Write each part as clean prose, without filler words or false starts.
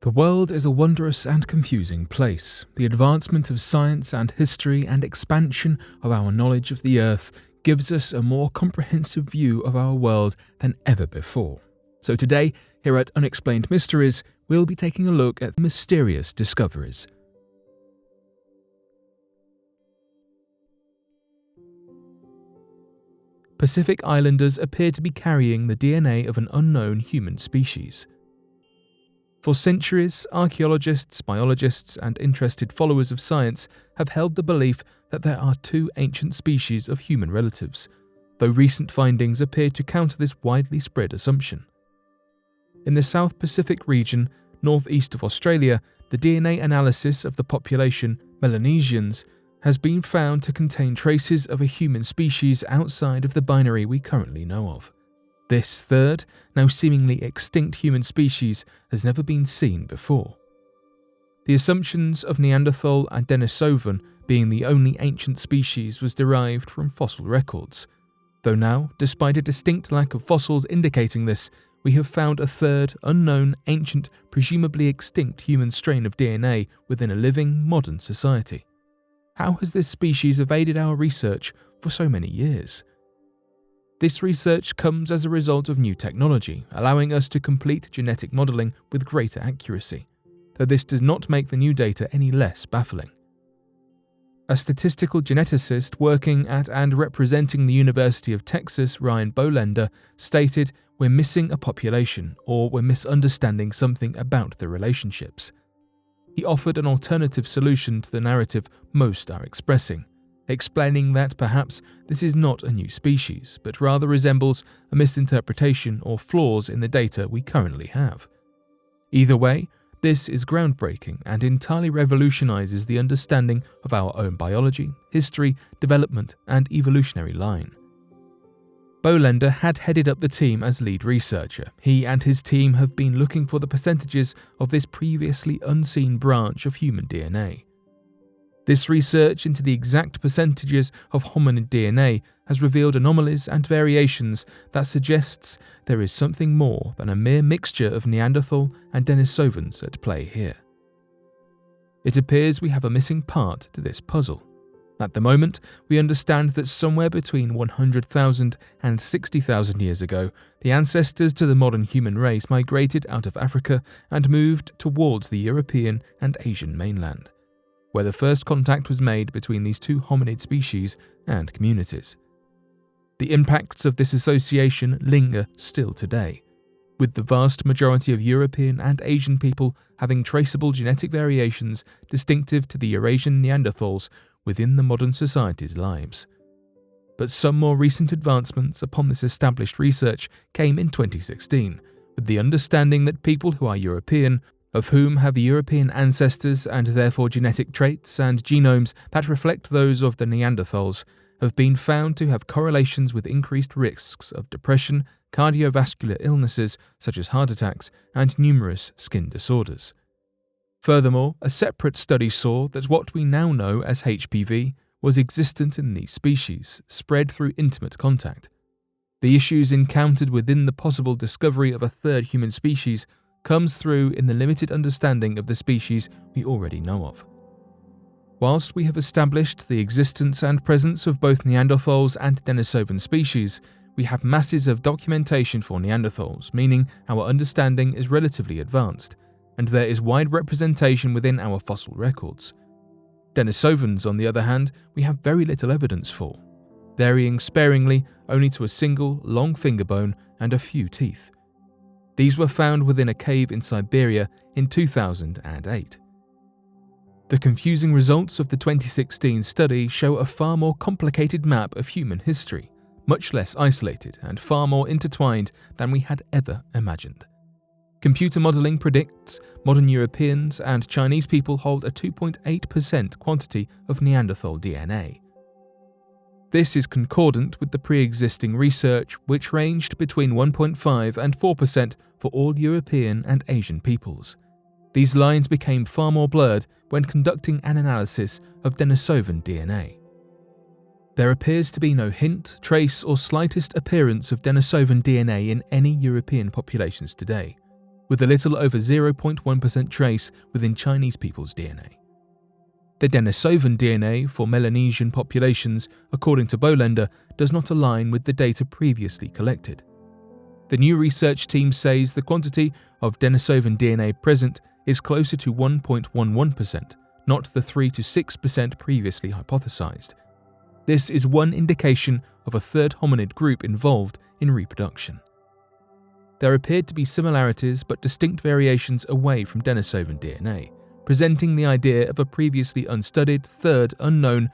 The world is a wondrous and confusing place. The advancement of science and history and expansion of our knowledge of the Earth gives us a more comprehensive view of our world than ever before. So today, here at Unexplained Mysteries, we'll be taking a look at mysterious discoveries. Pacific Islanders appear to be carrying the DNA of an unknown human species. For centuries, archaeologists, biologists, and interested followers of science have held the belief that there are two ancient species of human relatives, though recent findings appear to counter this widely spread assumption. In the South Pacific region, northeast of Australia, the DNA analysis of the population Melanesians has been found to contain traces of a human species outside of the binary we currently know of. This third, now seemingly extinct human species has never been seen before. The assumptions of Neanderthal and Denisovan being the only ancient species was derived from fossil records, though now, despite a distinct lack of fossils indicating this, we have found a third, unknown, ancient, presumably extinct human strain of DNA within a living, modern society. How has this species evaded our research for so many years? This research comes as a result of new technology, allowing us to complete genetic modelling with greater accuracy, though this does not make the new data any less baffling. A statistical geneticist working at and representing the University of Texas, Ryan Bolender, stated, "We're missing a population, or we're misunderstanding something about the relationships." He offered an alternative solution to the narrative most are expressing, explaining that perhaps this is not a new species, but rather resembles a misinterpretation or flaws in the data we currently have. Either way, this is groundbreaking and entirely revolutionizes the understanding of our own biology, history, development, and evolutionary line. Bolender had headed up the team as lead researcher. He and his team have been looking for the percentages of this previously unseen branch of human DNA. This research into the exact percentages of hominid DNA has revealed anomalies and variations that suggests there is something more than a mere mixture of Neanderthal and Denisovans at play here. It appears we have a missing part to this puzzle. At the moment, we understand that somewhere between 100,000 and 60,000 years ago, the ancestors to the modern human race migrated out of Africa and moved towards the European and Asian mainland, where the first contact was made between these two hominid species and communities. The impacts of this association linger still today, with the vast majority of European and Asian people having traceable genetic variations distinctive to the Eurasian Neanderthals within the modern society's lives. But some more recent advancements upon this established research came in 2016, with the understanding that people who are European, of whom have European ancestors and therefore genetic traits and genomes that reflect those of the Neanderthals, have been found to have correlations with increased risks of depression, cardiovascular illnesses such as heart attacks, and numerous skin disorders. Furthermore, a separate study saw that what we now know as HPV was existent in these species, spread through intimate contact. The issues encountered within the possible discovery of a third human species comes through in the limited understanding of the species we already know of. Whilst we have established the existence and presence of both Neanderthals and Denisovan species, we have masses of documentation for Neanderthals, meaning our understanding is relatively advanced, and there is wide representation within our fossil records. Denisovans, on the other hand, we have very little evidence for, varying sparingly only to a single long finger bone and a few teeth. These were found within a cave in Siberia in 2008. The confusing results of the 2016 study show a far more complicated map of human history, much less isolated and far more intertwined than we had ever imagined. Computer modelling predicts modern Europeans and Chinese people hold a 2.8% quantity of Neanderthal DNA. This is concordant with the pre-existing research, which ranged between 1.5 and 4% for all European and Asian peoples. These lines became far more blurred when conducting an analysis of Denisovan DNA. There appears to be no hint, trace, or slightest appearance of Denisovan DNA in any European populations today. with a little over 0.1% trace within Chinese people's DNA. The Denisovan DNA for Melanesian populations, according to Bolender, does not align with the data previously collected. The new research team says the quantity of Denisovan DNA present is closer to 1.11%, not the 3 to 6% previously hypothesized. This is one indication of a third hominid group involved in reproduction. There appeared to be similarities but distinct variations away from Denisovan DNA, presenting the idea of a previously unstudied, third, unknown,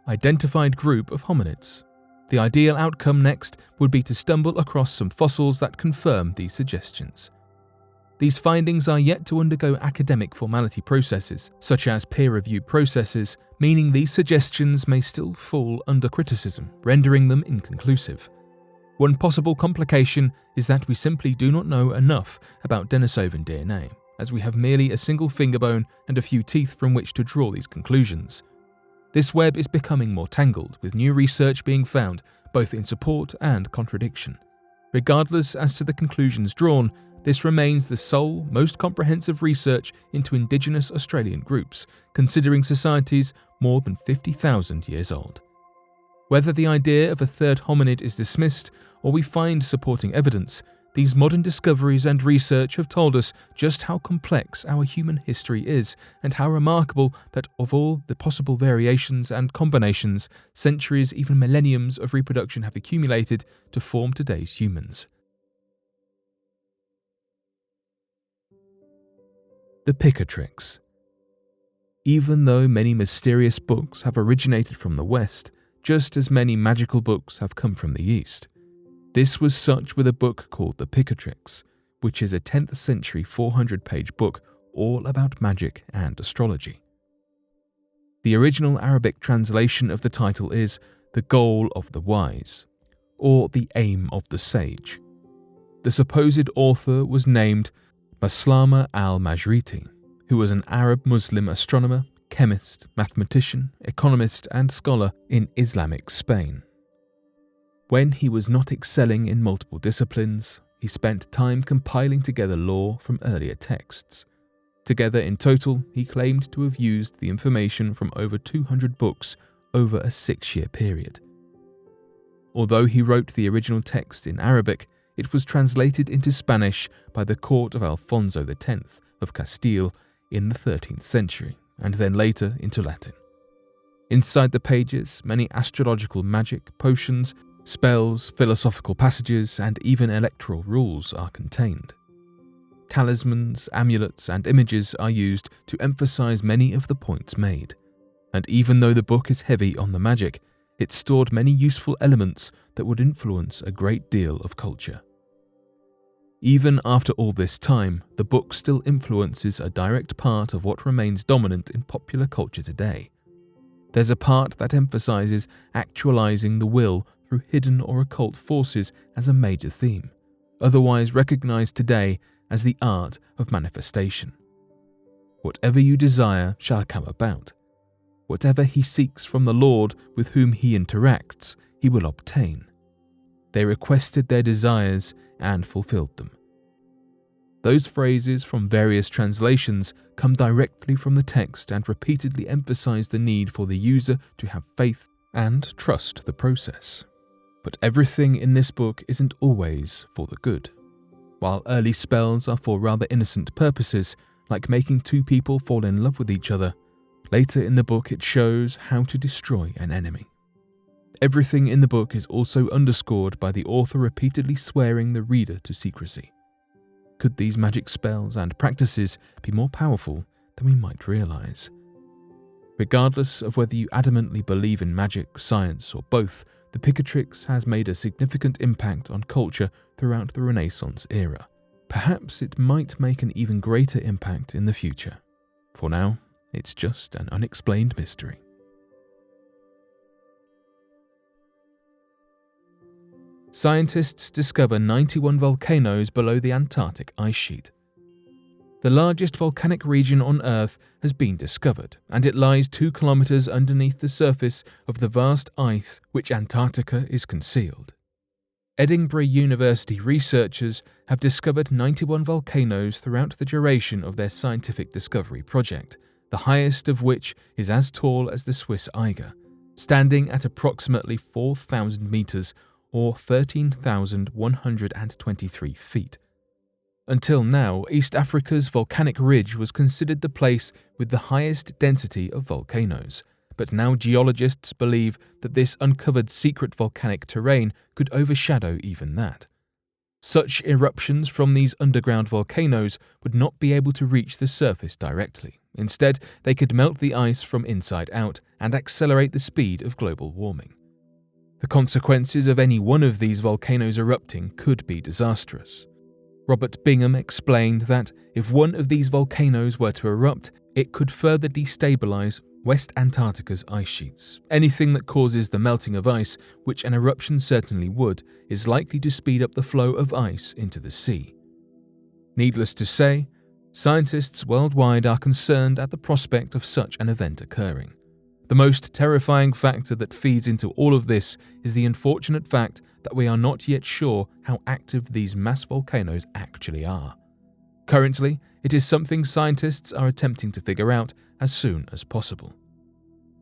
identified group of hominids. The ideal outcome next would be to stumble across some fossils that confirm these suggestions. These findings are yet to undergo academic formality processes, such as peer-review processes, meaning these suggestions may still fall under criticism, rendering them inconclusive. One possible complication is that we simply do not know enough about Denisovan DNA, as we have merely a single finger bone and a few teeth from which to draw these conclusions. This web is becoming more tangled, with new research being found, both in support and contradiction. Regardless as to the conclusions drawn, this remains the sole, most comprehensive research into indigenous Australian groups, considering societies more than 50,000 years old. Whether the idea of a third hominid is dismissed or we find supporting evidence, these modern discoveries and research have told us just how complex our human history is and how remarkable that of all the possible variations and combinations, centuries, even millenniums of reproduction have accumulated to form today's humans. The Picatrix. Even though many mysterious books have originated from the West, just as many magical books have come from the East. This was such with a book called the Picatrix, which is a 10th century 400-page book all about magic and astrology. The original Arabic translation of the title is The Goal of the Wise, or The Aim of the Sage. The supposed author was named Maslama al-Majriti, who was an Arab Muslim astronomer, chemist, mathematician, economist, and scholar in Islamic Spain. When he was not excelling in multiple disciplines, he spent time compiling together lore from earlier texts. Together in total, he claimed to have used the information from over 200 books over a 6-year period. Although he wrote the original text in Arabic, it was translated into Spanish by the court of Alfonso X of Castile in the 13th century, and then later into Latin. Inside the pages, many astrological magic, potions, spells, philosophical passages, and even electoral rules are contained. Talismans, amulets, and images are used to emphasize many of the points made. And even though the book is heavy on the magic, it stored many useful elements that would influence a great deal of culture. Even after all this time, the book still influences a direct part of what remains dominant in popular culture today. There's a part that emphasizes actualizing the will through hidden or occult forces as a major theme, otherwise recognized today as the art of manifestation. Whatever you desire shall come about. Whatever he seeks from the Lord with whom he interacts, he will obtain. They requested their desires and fulfilled them. Those phrases from various translations come directly from the text and repeatedly emphasize the need for the user to have faith and trust the process. But everything in this book isn't always for the good. While early spells are for rather innocent purposes, like making two people fall in love with each other, later in the book it shows how to destroy an enemy. Everything in the book is also underscored by the author repeatedly swearing the reader to secrecy. Could these magic spells and practices be more powerful than we might realize? Regardless of whether you adamantly believe in magic, science, or both, the Picatrix has made a significant impact on culture throughout the Renaissance era. Perhaps it might make an even greater impact in the future. For now, it's just an unexplained mystery. Scientists discover 91 volcanoes below the Antarctic ice sheet. The largest volcanic region on Earth has been discovered, and it lies 2 kilometers underneath the surface of the vast ice which Antarctica is concealed. Edinburgh University researchers have discovered 91 volcanoes throughout the duration of their scientific discovery project, the highest of which is as tall as the Swiss Eiger, standing at approximately 4,000 meters or 13,123 feet. Until now, East Africa's volcanic ridge was considered the place with the highest density of volcanoes, but now geologists believe that this uncovered secret volcanic terrain could overshadow even that. Such eruptions from these underground volcanoes would not be able to reach the surface directly. Instead, they could melt the ice from inside out and accelerate the speed of global warming. The consequences of any one of these volcanoes erupting could be disastrous. Robert Bingham explained that if one of these volcanoes were to erupt, it could further destabilize West Antarctica's ice sheets. Anything that causes the melting of ice, which an eruption certainly would, is likely to speed up the flow of ice into the sea. Needless to say, scientists worldwide are concerned at the prospect of such an event occurring. The most terrifying factor that feeds into all of this is the unfortunate fact that we are not yet sure how active these mass volcanoes actually are. Currently, it is something scientists are attempting to figure out as soon as possible.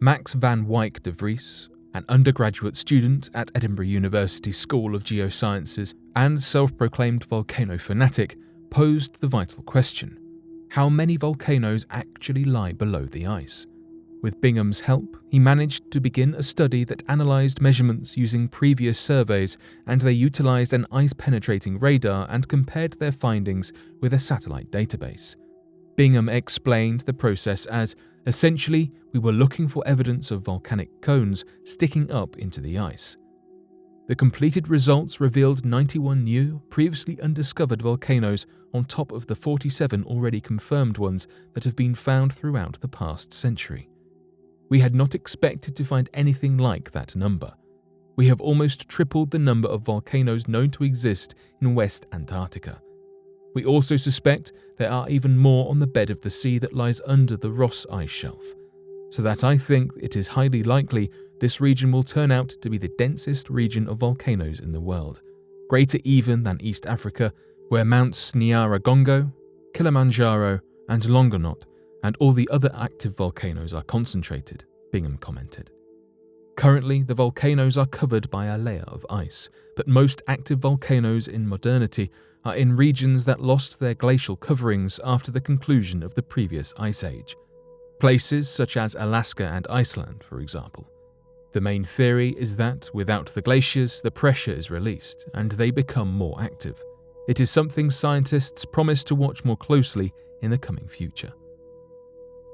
Max van Wyk de Vries, an undergraduate student at Edinburgh University School of Geosciences and self-proclaimed volcano fanatic, posed the vital question: how many volcanoes actually lie below the ice? With Bingham's help, he managed to begin a study that analysed measurements using previous surveys, and they utilised an ice-penetrating radar and compared their findings with a satellite database. Bingham explained the process as, essentially, we were looking for evidence of volcanic cones sticking up into the ice. The completed results revealed 91 new, previously undiscovered volcanoes on top of the 47 already confirmed ones that have been found throughout the past century. We had not expected to find anything like that number. We have almost tripled the number of volcanoes known to exist in West Antarctica. We also suspect there are even more on the bed of the sea that lies under the Ross ice shelf, so that I think it is highly likely this region will turn out to be the densest region of volcanoes in the world, greater even than East Africa, where Mounts Nyiragongo, Kilimanjaro, and Longonot and all the other active volcanoes are concentrated, Bingham commented. Currently, the volcanoes are covered by a layer of ice, but most active volcanoes in modernity are in regions that lost their glacial coverings after the conclusion of the previous ice age. Places such as Alaska and Iceland, for example. The main theory is that without the glaciers, the pressure is released, and they become more active. It is something scientists promise to watch more closely in the coming future.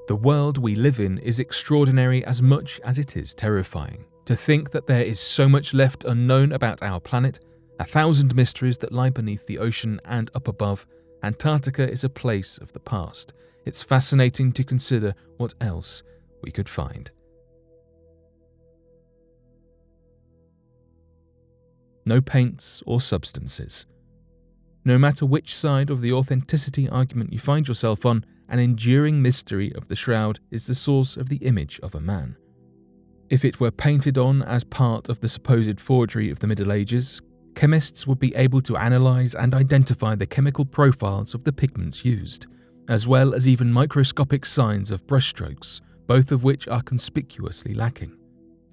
The world we live in is extraordinary as much as it is terrifying. To think that there is so much left unknown about our planet, 1,000 mysteries that lie beneath the ocean and up above, Antarctica is a place of the past. It's fascinating to consider what else we could find. No paints or substances. No matter which side of the authenticity argument you find yourself on, an enduring mystery of the shroud is the source of the image of a man. If it were painted on as part of the supposed forgery of the Middle Ages, chemists would be able to analyse and identify the chemical profiles of the pigments used, as well as even microscopic signs of brushstrokes, both of which are conspicuously lacking.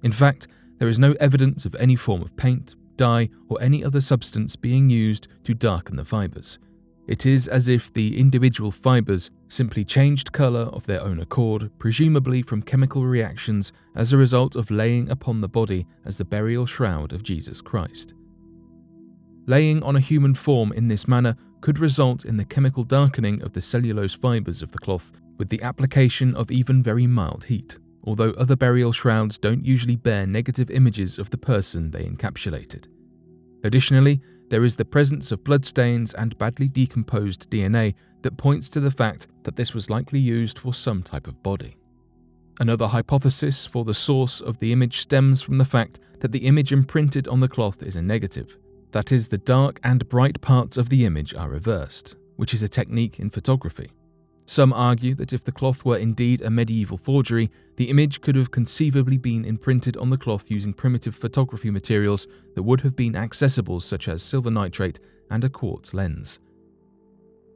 In fact, there is no evidence of any form of paint, dye, or any other substance being used to darken the fibres. It is as if the individual fibres simply changed colour of their own accord, presumably from chemical reactions as a result of laying upon the body as the burial shroud of Jesus Christ. Laying on a human form in this manner could result in the chemical darkening of the cellulose fibres of the cloth with the application of even very mild heat, although other burial shrouds don't usually bear negative images of the person they encapsulated. Additionally, there is the presence of bloodstains and badly decomposed DNA that points to the fact that this was likely used for some type of body. Another hypothesis for the source of the image stems from the fact that the image imprinted on the cloth is a negative. That is, the dark and bright parts of the image are reversed, which is a technique in photography. Some argue that if the cloth were indeed a medieval forgery, the image could have conceivably been imprinted on the cloth using primitive photography materials that would have been accessible, such as silver nitrate and a quartz lens.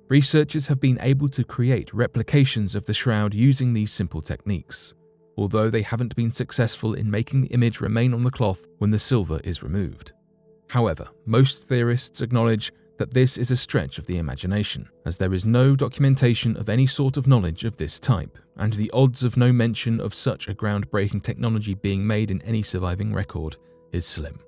Researchers have been able to create replications of the shroud using these simple techniques, although they haven't been successful in making the image remain on the cloth when the silver is removed. However, most theorists acknowledge that this is a stretch of the imagination, as there is no documentation of any sort of knowledge of this type, and the odds of no mention of such a groundbreaking technology being made in any surviving record is slim.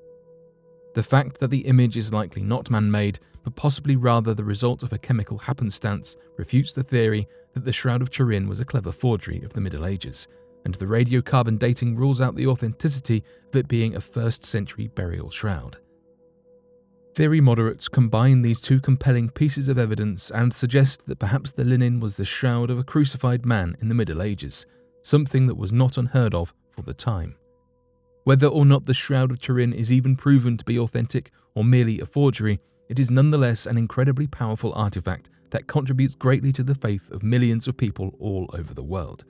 The fact that the image is likely not man-made, but possibly rather the result of a chemical happenstance, refutes the theory that the Shroud of Turin was a clever forgery of the Middle Ages, and the radiocarbon dating rules out the authenticity of it being a 1st century burial shroud. Theory moderates combine these two compelling pieces of evidence and suggest that perhaps the linen was the shroud of a crucified man in the Middle Ages, something that was not unheard of for the time. Whether or not the Shroud of Turin is even proven to be authentic or merely a forgery, it is nonetheless an incredibly powerful artifact that contributes greatly to the faith of millions of people all over the world.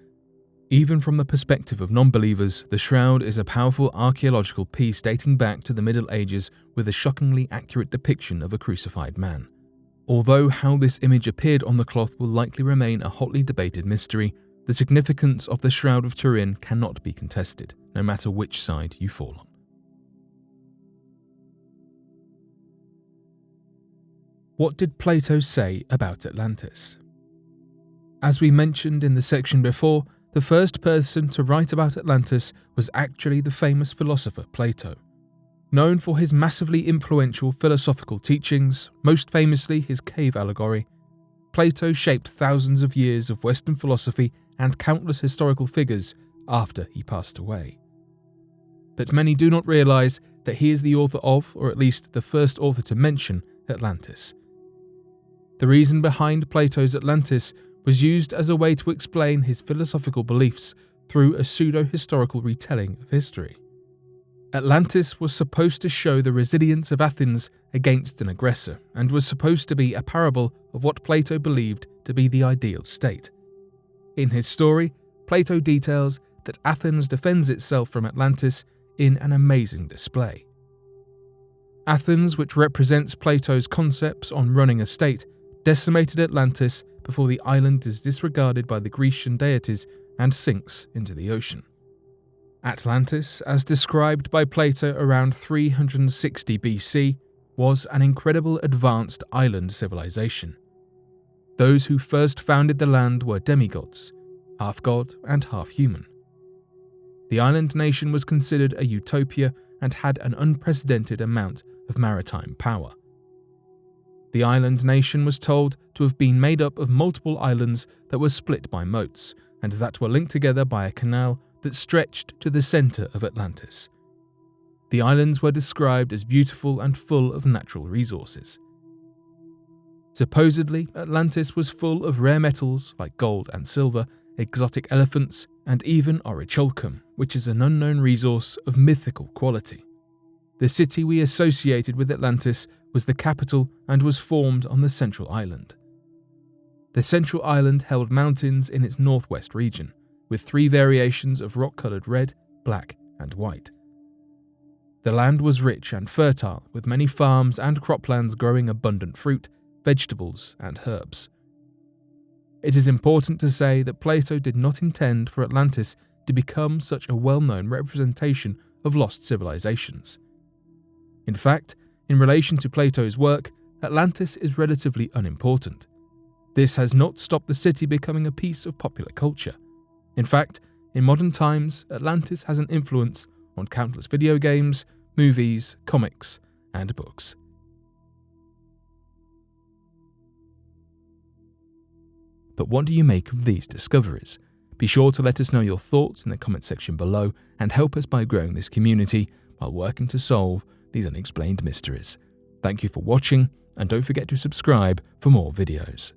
Even from the perspective of non-believers, the shroud is a powerful archaeological piece dating back to the Middle Ages with a shockingly accurate depiction of a crucified man. Although how this image appeared on the cloth will likely remain a hotly debated mystery, the significance of the Shroud of Turin cannot be contested, no matter which side you fall on. What did Plato say about Atlantis? As we mentioned in the section before, the first person to write about Atlantis was actually the famous philosopher Plato. Known for his massively influential philosophical teachings, most famously his cave allegory, Plato shaped thousands of years of Western philosophy and countless historical figures after he passed away. But many do not realize that he is the author of, or at least the first author to mention, Atlantis. The reason behind Plato's Atlantis was used as a way to explain his philosophical beliefs through a pseudo-historical retelling of history. Atlantis was supposed to show the resilience of Athens against an aggressor, and was supposed to be a parable of what Plato believed to be the ideal state. In his story, Plato details that Athens defends itself from Atlantis in an amazing display. Athens, which represents Plato's concepts on running a state, decimated Atlantis before the island is disregarded by the Grecian deities and sinks into the ocean. Atlantis, as described by Plato around 360 BC, was an incredible advanced island civilization. Those who first founded the land were demigods, half god and half human. The island nation was considered a utopia and had an unprecedented amount of maritime power. The island nation was told to have been made up of multiple islands that were split by moats, and that were linked together by a canal that stretched to the center of Atlantis. The islands were described as beautiful and full of natural resources. Supposedly, Atlantis was full of rare metals like gold and silver, exotic elephants, and even orichalcum, which is an unknown resource of mythical quality. The city we associated with Atlantis was the capital and was formed on the central island. The central island held mountains in its northwest region, with 3 variations of rock-coloured red, black, and white. The land was rich and fertile, with many farms and croplands growing abundant fruit, vegetables, and herbs. It is important to say that Plato did not intend for Atlantis to become such a well-known representation of lost civilizations. In fact, in relation to Plato's work, Atlantis is relatively unimportant. This has not stopped the city becoming a piece of popular culture. In fact, in modern times, Atlantis has an influence on countless video games, movies, comics, and books. But what do you make of these discoveries? Be sure to let us know your thoughts in the comment section below and help us by growing this community while working to solve these unexplained mysteries. Thank you for watching, and don't forget to subscribe for more videos.